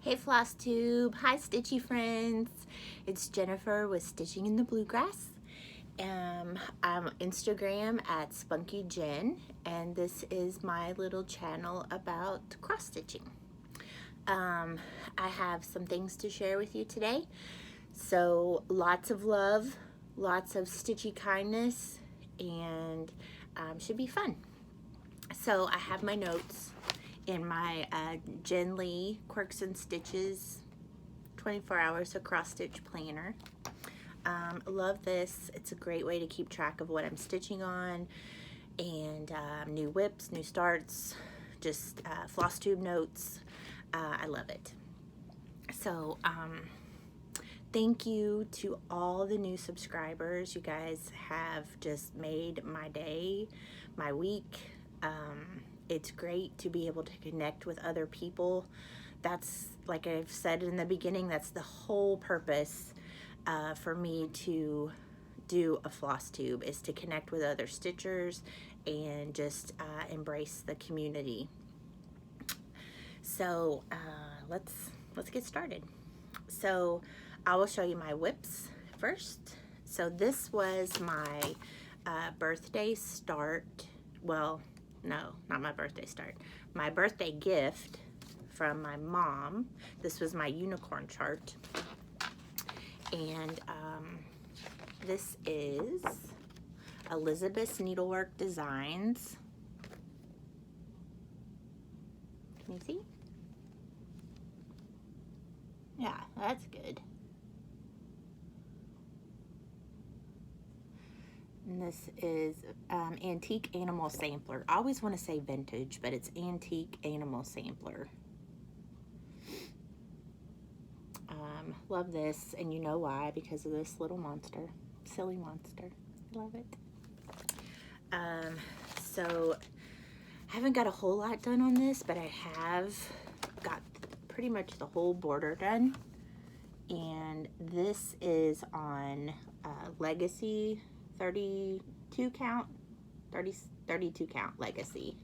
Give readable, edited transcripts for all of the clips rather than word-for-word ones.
Hey FlossTube, hi Stitchy friends. It's Jennifer with Stitching in the Bluegrass. I'm on Instagram at SpunkyJen, and this is my little channel about cross stitching. I have some things to share with you today. So lots of love, lots of stitchy kindness, and should be fun. So I have my notes in my Jen Lee Quirks and Stitches 24 hours of cross stitch planner. Love this. It's a great way to keep track of what I'm stitching on, and new whips, new starts, just FlossTube notes. I love it. So thank you to all the new subscribers. You guys have just made my day, my week. It's great to be able to connect with other people. That's, like I've said in the beginning, that's the whole purpose for me to do a FlossTube, is to connect with other stitchers and just embrace the community. So let's get started. So I will show you my whips first. So this was my birthday start. Well, no, not my birthday start. My birthday gift from my mom. This was my unicorn chart. And this is Elizabeth's Needlework Designs. Can you see? Yeah, that's good. And this is Antique Animal Sampler. I always want to say vintage, but it's Antique Animal Sampler. Love this, and you know why, because of this little monster. Silly monster. Love it. So, I haven't got a whole lot done on this, but I have got pretty much the whole border done. And this is on Legacy 32 count Legacy.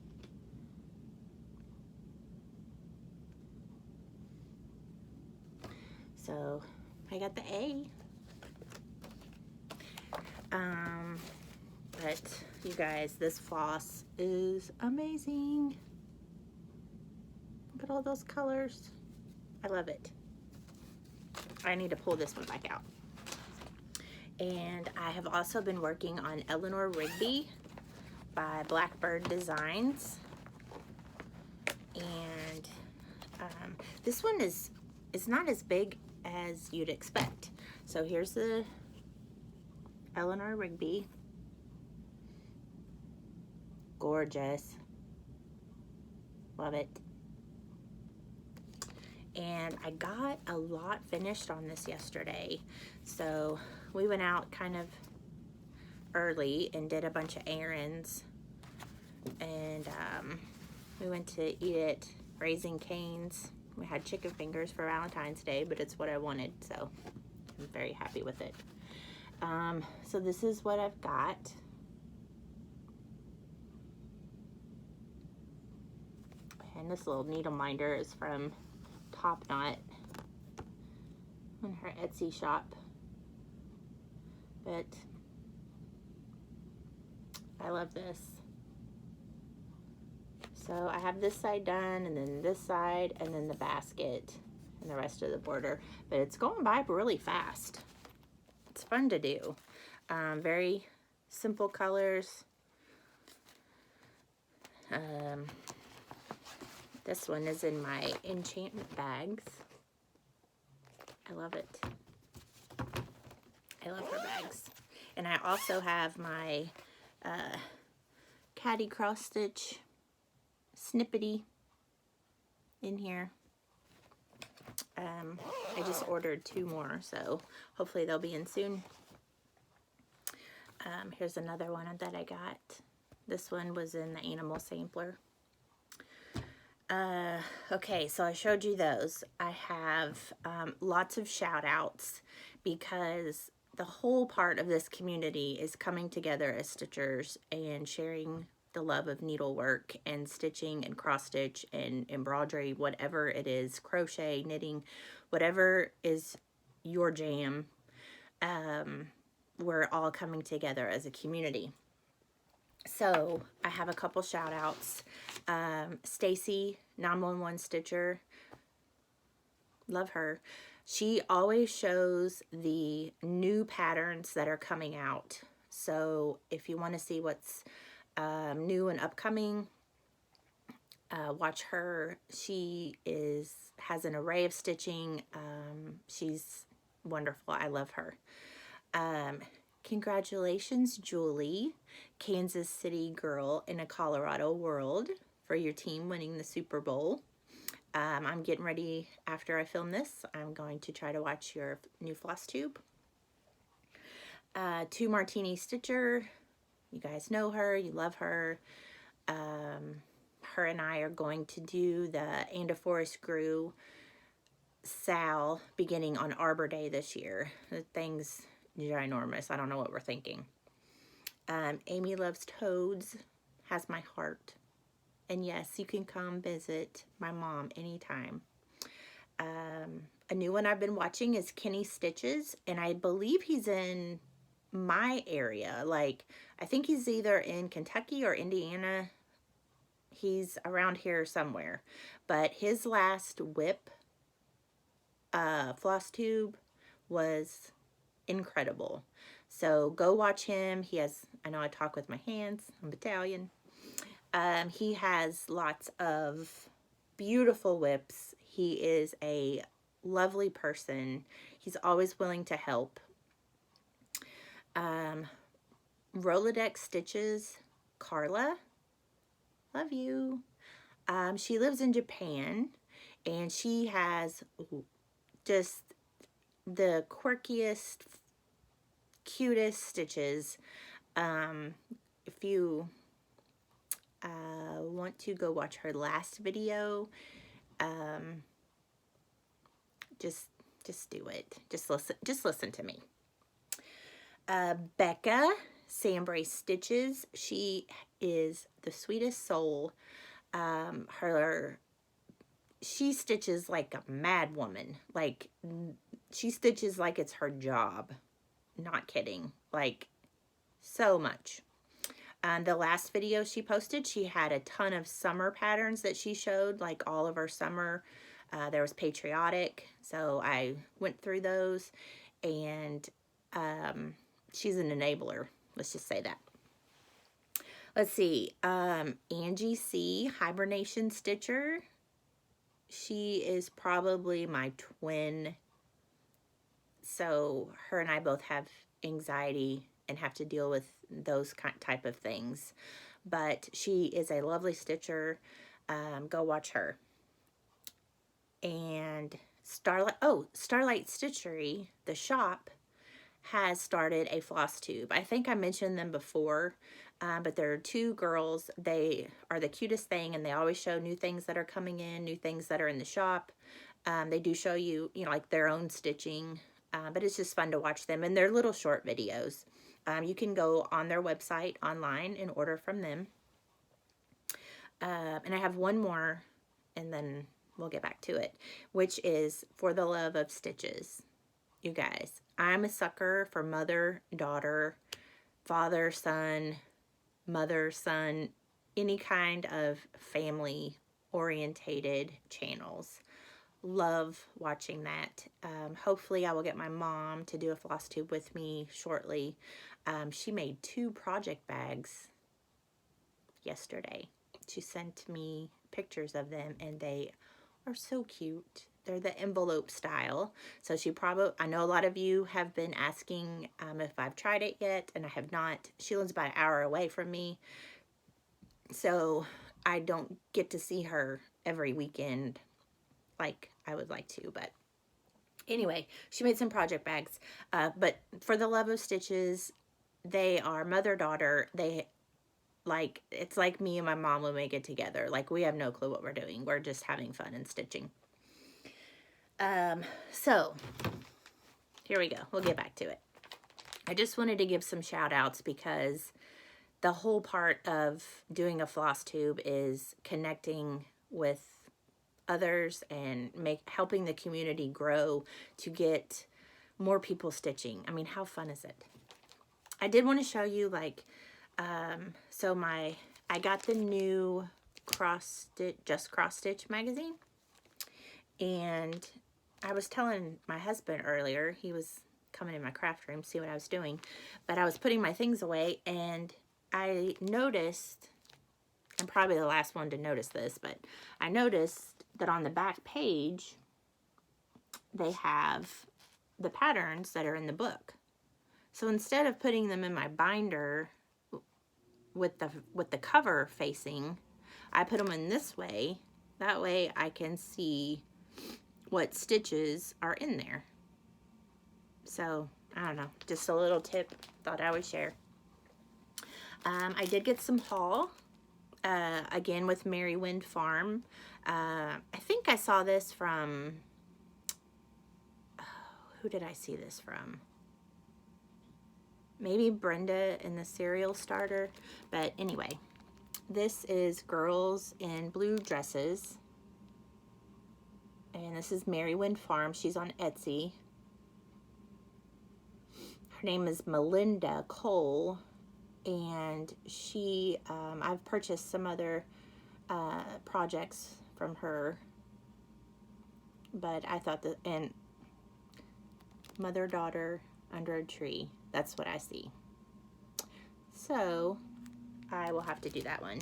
So I got the A. But you guys, this floss is amazing. Look at all those colors. I love it. I need to pull this one back out. And I have also been working on Eleanor Rigby by Blackbird Designs. And this one is not as big as you'd expect. So here's the Eleanor Rigby. Gorgeous. Love it. And I got a lot finished on this yesterday. So we went out kind of early and did a bunch of errands. And we went to eat at Raising Cane's. We had chicken fingers for Valentine's Day, but it's what I wanted, so I'm very happy with it. So this is what I've got. And this little needle minder is from Top Knot in her Etsy shop. But I love this. So I have this side done, and then this side, and then the basket, and the rest of the border. But it's going by really fast. It's fun to do. Very simple colors. This one is in my enchantment bags. I love it. I love her bags. And I also have my Caddy cross stitch snippety in here. I just ordered 2 more, so hopefully they'll be in soon. Here's another one that I got. This one was in the animal sampler. Okay, so I showed you those. I have lots of shout outs because the whole part of this community is coming together as stitchers and sharing the love of needlework and stitching and cross stitch and embroidery, whatever it is, crochet, knitting, whatever is your jam. We're all coming together as a community. So I have a couple shout outs. Stacy, 911 Stitcher, love her. She always shows the new patterns that are coming out. So if you want to see what's new and upcoming, watch her. She has an array of stitching. She's wonderful. I love her. Congratulations, Julie, Kansas City girl in a Colorado world, for your team winning the Super Bowl. I'm getting ready after I film this. I'm going to try to watch your new FlossTube. To Martini Stitcher, you guys know her, you love her. Her and I are going to do the And a Forest Grew Sal beginning on Arbor Day this year. The thing's ginormous. I don't know what we're thinking. Amy Loves Toads has my heart. And yes, you can come visit my mom anytime. A new one I've been watching is Kenny Stitches, and I believe he's in my area. Like, I think he's either in Kentucky or Indiana. He's around here somewhere. But his last whip FlossTube was incredible. So go watch him. He has, I know I talk with my hands, I'm Italian. He has lots of beautiful whips. He is a lovely person. He's always willing to help. Rolodex Stitches, Carla, love you. She lives in Japan, and she has just the quirkiest, cutest stitches. If you want to go watch her last video, just do it. Just listen to me. Becca, SamBrie Stitches. She is the sweetest soul. She stitches like a mad woman. Like, she stitches like it's her job. Not kidding. Like, so much. The last video she posted, she had a ton of summer patterns that she showed, like all of her summer. There was patriotic, so I went through those, and she's an enabler. Let's just say that. Let's see. Angie C, Hibernation Stitcher. She is probably my twin. So her and I both have anxiety and have to deal with those type of things. But she is a lovely stitcher. Go watch her. And Starlight Stitchery, the shop, has started a FlossTube. I think I mentioned them before, but there are two girls. They are the cutest thing, and they always show new things that are coming in, new things that are in the shop. They do show you, like their own stitching, but it's just fun to watch them, and they're little short videos. You can go on their website online and order from them. And I have one more, and then we'll get back to it, which is For the Love of Stitches. You guys, I'm a sucker for mother, daughter, father, son, mother, son, any kind of family orientated channels. Love watching that. Hopefully I will get my mom to do a FlossTube with me shortly. She made 2 project bags yesterday. She sent me pictures of them, and they are so cute. They're the envelope style. So I know a lot of you have been asking if I've tried it yet, and I have not. She lives about an hour away from me, so I don't get to see her every weekend like I would like to. But anyway, she made some project bags. But For the Love of Stitches, they are mother-daughter. It's like me and my mom when we get together. Like, we have no clue what we're doing. We're just having fun and stitching. So here we go. We'll get back to it. I just wanted to give some shout outs because the whole part of doing a floss tube is connecting with others and helping the community grow to get more people stitching. I mean, how fun is it? I did want to show you, like, so I got the new Just Cross Stitch magazine, and I was telling my husband earlier, he was coming in my craft room, see what I was doing, but I was putting my things away, and I noticed, I'm probably the last one to notice this, but I noticed that on the back page, they have the patterns that are in the book. So instead of putting them in my binder with the cover facing, I put them in this way. That way I can see what stitches are in there. So, I don't know, just a little tip thought I would share. I did get some haul, again with Merry Wind Farm. I think I saw this from, who did I see this from? Maybe Brenda in the Cereal Starter. But anyway, this is Girls in Blue Dresses. And this is Merry Wind Farm. She's on Etsy. Her name is Melinda Cole. And she, I've purchased some other projects from her. But I thought that, and Mother, Daughter, Under a Tree. That's what I see. So I will have to do that one.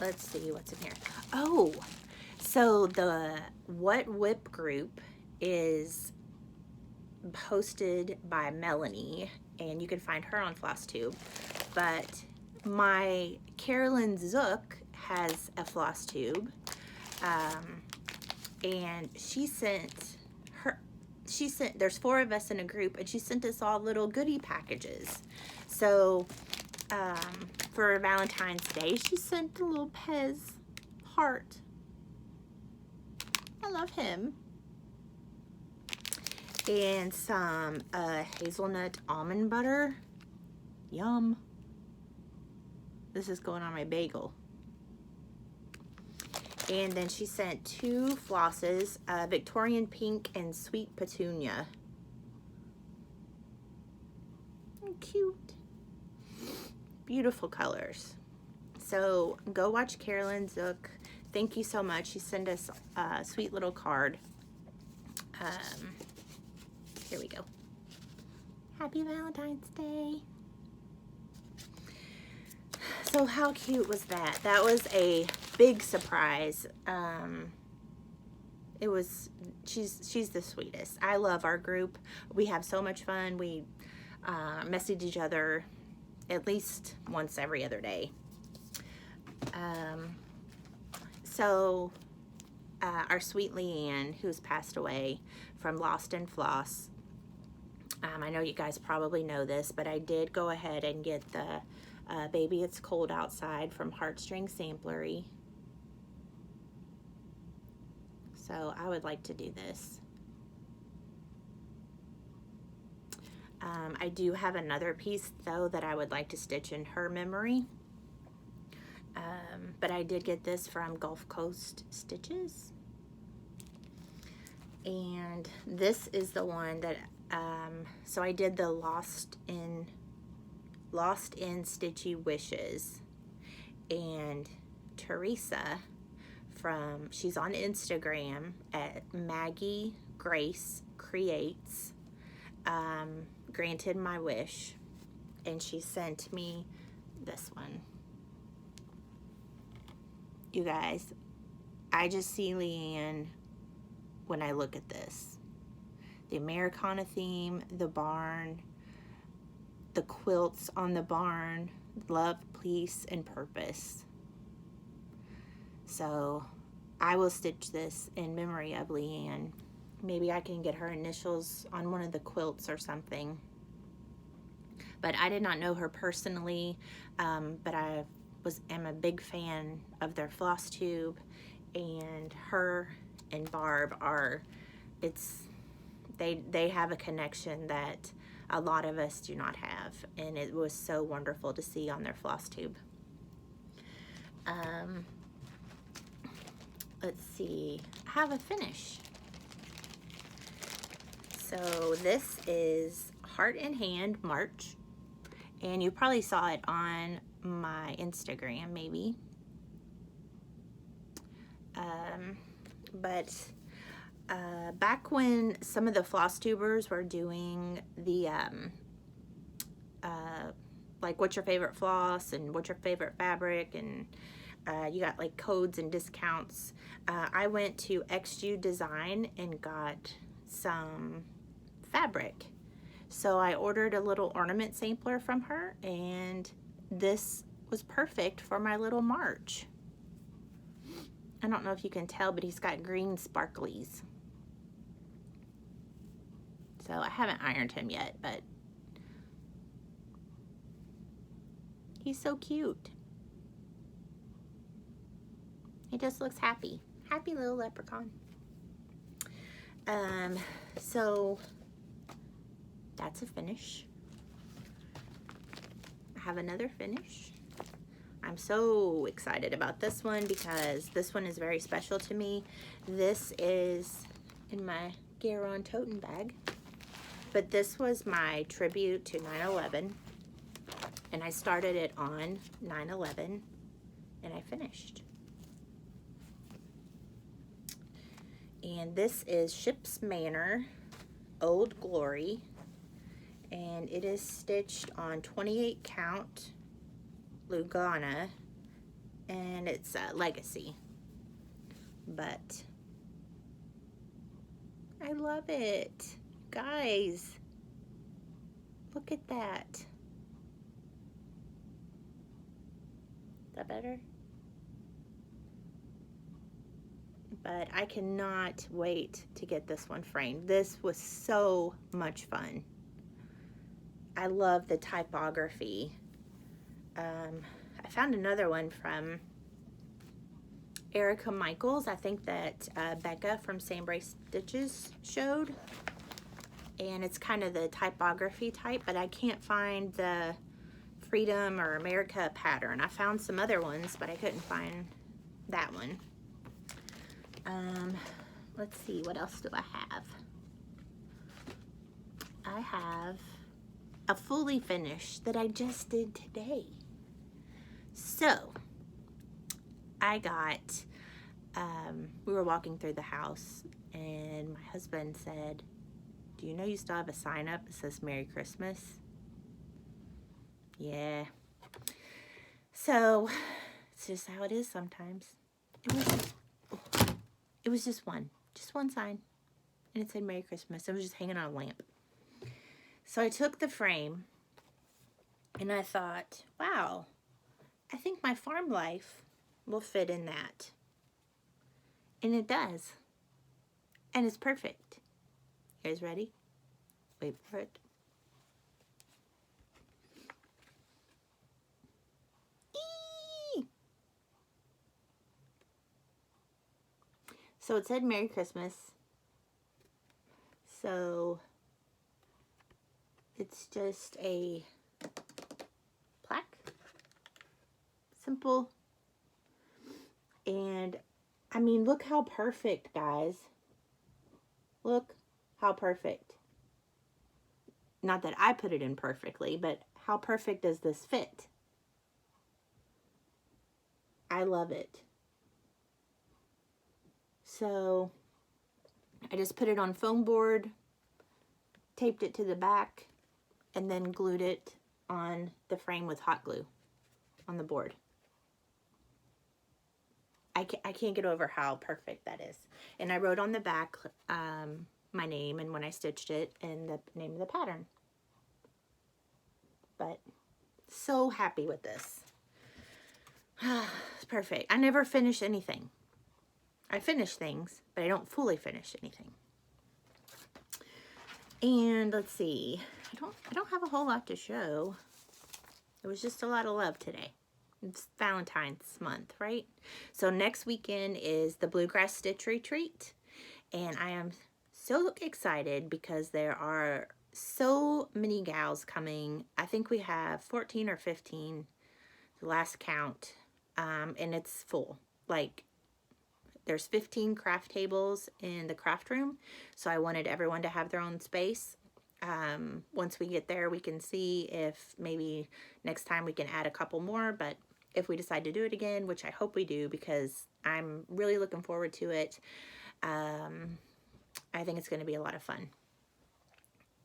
Let's see what's in here. Oh, so the What Whip group is hosted by Melanie, and you can find her on FlossTube. But my Carolyn Zook has a FlossTube, and she sent, there's 4 of us in a group, and she sent us all little goodie packages. So for Valentine's Day, she sent a little Pez heart. I love him. And some hazelnut almond butter. Yum. This is going on my bagel. And then she sent 2 flosses, Victorian Pink and Sweet Petunia. Cute. Beautiful colors. So go watch Carolyn Zook. Thank you so much. She sent us a sweet little card. Here we go. Happy Valentine's Day. So how cute was that? That was a big surprise. It was, she's the sweetest. I love our group. We have so much fun. We message each other at least once every other day. Our sweet LeAnn, who's passed away from Lost in Floss, I know you guys probably know this, but I did go ahead and get the Baby It's Cold Outside from Heartstring Samplery. So I would like to do this. I do have another piece though that I would like to stitch in her memory. But I did get this from Gulf Coast Stitches. And this is the one that, so I did the Lost in Stitchy Wishes. And Teresa she's on Instagram at Maggie Grace Creates, granted my wish, and she sent me this one. You guys, I just see LeAnn when I look at this. The Americana theme, the barn, the quilts on the barn, love, peace, and purpose. So I will stitch this in memory of LeAnn. Maybe I can get her initials on one of the quilts or something. But I did not know her personally, but I am a big fan of their FlossTube, and her and Barb are, they have a connection that a lot of us do not have, and it was so wonderful to see on their FlossTube. Let's see, I have a finish. So this is Heart in Hand March, and you probably saw it on my Instagram maybe. Back when some of the FlossTubers were doing the like what's your favorite floss and what's your favorite fabric, and you got like codes and discounts, I went to XU Design and got some fabric. So I ordered a little ornament sampler from her, and this was perfect for my little March. I don't know if you can tell, but he's got green sparklies. So I haven't ironed him yet, but he's so cute. He just looks happy. Happy little leprechaun. So that's a finish. I have another finish. I'm so excited about this one because this one is very special to me. This is in my Garon toten bag. But this was my tribute to 9/11, and I started it on 9/11, and I finished. And this is Ship's Manor Old Glory, and it is stitched on 28 count Lugana, and it's a legacy. But I love it. Guys, look at that. Is that better? But I cannot wait to get this one framed. This was so much fun. I love the typography. I found another one from Erica Michaels. I think that Becca from SamBrie Stitches showed. And it's kind of the typography type, but I can't find the Freedom or America pattern. I found some other ones, but I couldn't find that one. Let's see, what else do I have? I have a fully finished that I just did today. So, I got, we were walking through the house, and my husband said, "Do you know you still have a sign up that says Merry Christmas?" Yeah. So, it's just how it is sometimes. It was just one sign, and it said Merry Christmas. It was just hanging on a lamp. So I took the frame, and I thought, wow, I think my farm life will fit in that. And it does. And it's perfect. You guys ready? Wait for it. Eee! So it said Merry Christmas. So it's just a plaque. Simple. And I mean, look how perfect, guys. Look how perfect. Not that I put it in perfectly, but how perfect does this fit? I love it. So I just put it on foam board, taped it to the back, and then glued it on the frame with hot glue on the board. I can't get over how perfect that is. And I wrote on the back my name and when I stitched it and the name of the pattern. But so happy with this. It's perfect. I never finish anything. I finish things, but I don't fully finish anything. And let's see. I don't have a whole lot to show. It was just a lot of love today. It's Valentine's month, right? So next weekend is the Bluegrass Stitch Retreat. And I am so excited because there are so many gals coming. I think we have 14 or 15, the last count, and it's full. Like, there's 15 craft tables in the craft room, so I wanted everyone to have their own space. Once we get there, we can see if maybe next time we can add a couple more, but if we decide to do it again, which I hope we do because I'm really looking forward to it, I think it's going to be a lot of fun.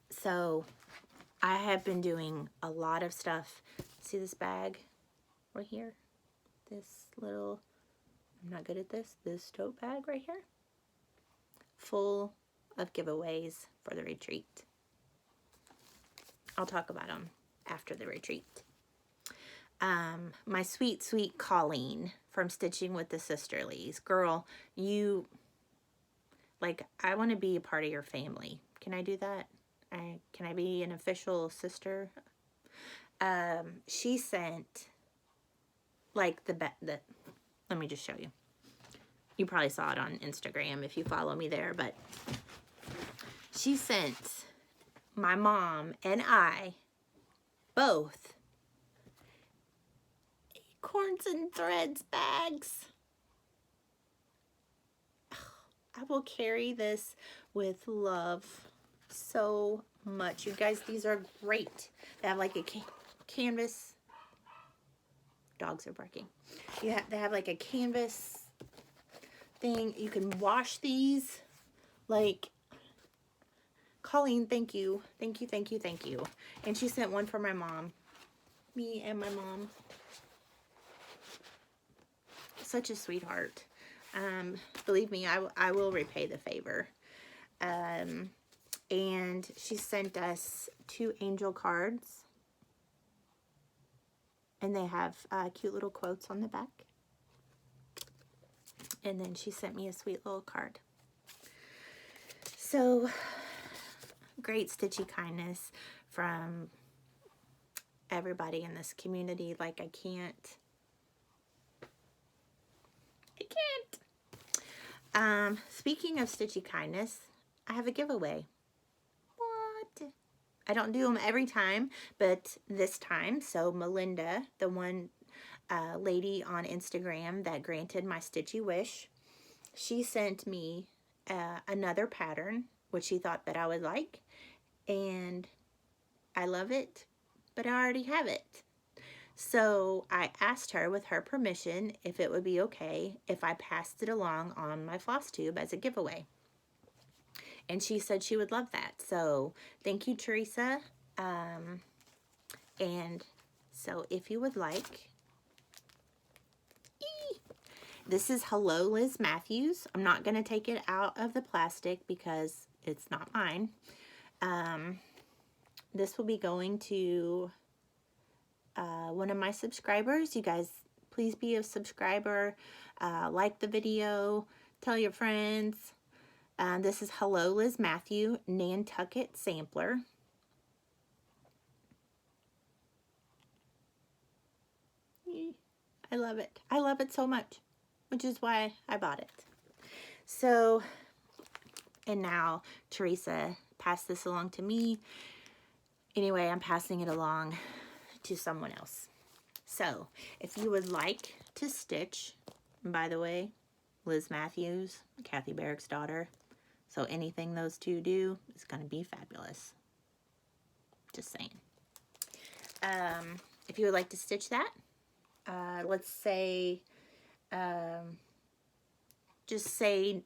So I have been doing a lot of stuff. See this bag right here? This little, I'm not good at this tote bag right here? Full of giveaways for the retreat. I'll talk about them after the retreat. My sweet, sweet Colleen from Stitching with the Sisterlies. Girl, you, like, I want to be a part of your family. Can I do that? Can I be an official sister? She sent, like, let me just show you. You probably saw it on Instagram if you follow me there, but she sent my mom and I both Acorns and Threads bags. I will carry this with love so much. You guys, these are great. They have like a canvas. Dogs are barking. Yeah, they have like a canvas thing. You can wash these. Like, Colleen, thank you. Thank you, thank you, thank you. And she sent one for my mom. Me and my mom. Such a sweetheart. Believe me, I will repay the favor. And she sent us 2 angel cards. And they have cute little quotes on the back. And then she sent me a sweet little card. So, great stitchy kindness from everybody in this community. Like, I can't. Speaking of stitchy kindness, I have a giveaway. What? I don't do them every time, but this time. So Melinda, the one lady on Instagram that granted my stitchy wish, she sent me another pattern, which she thought that I would like, and I love it, but I already have it. So I asked her, with her permission, if it would be okay if I passed it along on my FlossTube as a giveaway. And she said she would love that. So thank you, Teresa. And so if you would like, this is Hello Liz Matthews. I'm not going to take it out of the plastic because it's not mine. This will be going to one of my subscribers. You guys, please be a subscriber. Like the video. Tell your friends. This is Hello Liz Matthew Nantucket Sampler. I love it. I love it so much, which is why I bought it. So, and now Teresa passed this along to me. Anyway, I'm passing it along to someone else. So, if you would like to stitch, by the way, Liz Matthews, Kathy Barrick's daughter, so anything those two do is going to be fabulous. Just saying. If you would like to stitch that, let's say, just say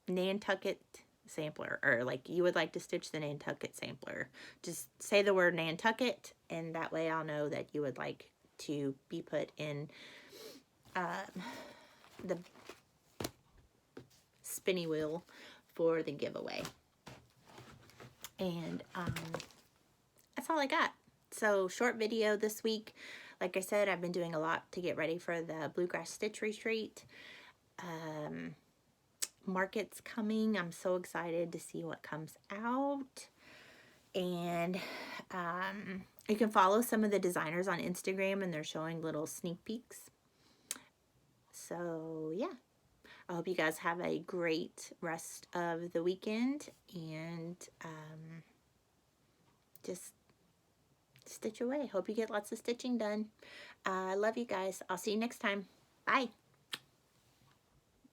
Nantucket Sampler, or like you would like to stitch the Nantucket Sampler. Just say the word Nantucket, and that way I'll know that you would like to be put in the spinny wheel for the giveaway. And that's all I got. So short video this week. Like I said, I've been doing a lot to get ready for the Bluegrass Stitch Retreat. Market's coming. I'm so excited to see what comes out. And you can follow some of the designers on Instagram, and they're showing little sneak peeks. So yeah, I hope you guys have a great rest of the weekend, and just stitch away. Hope you get lots of stitching done. I love you guys. I'll see you next time. Bye.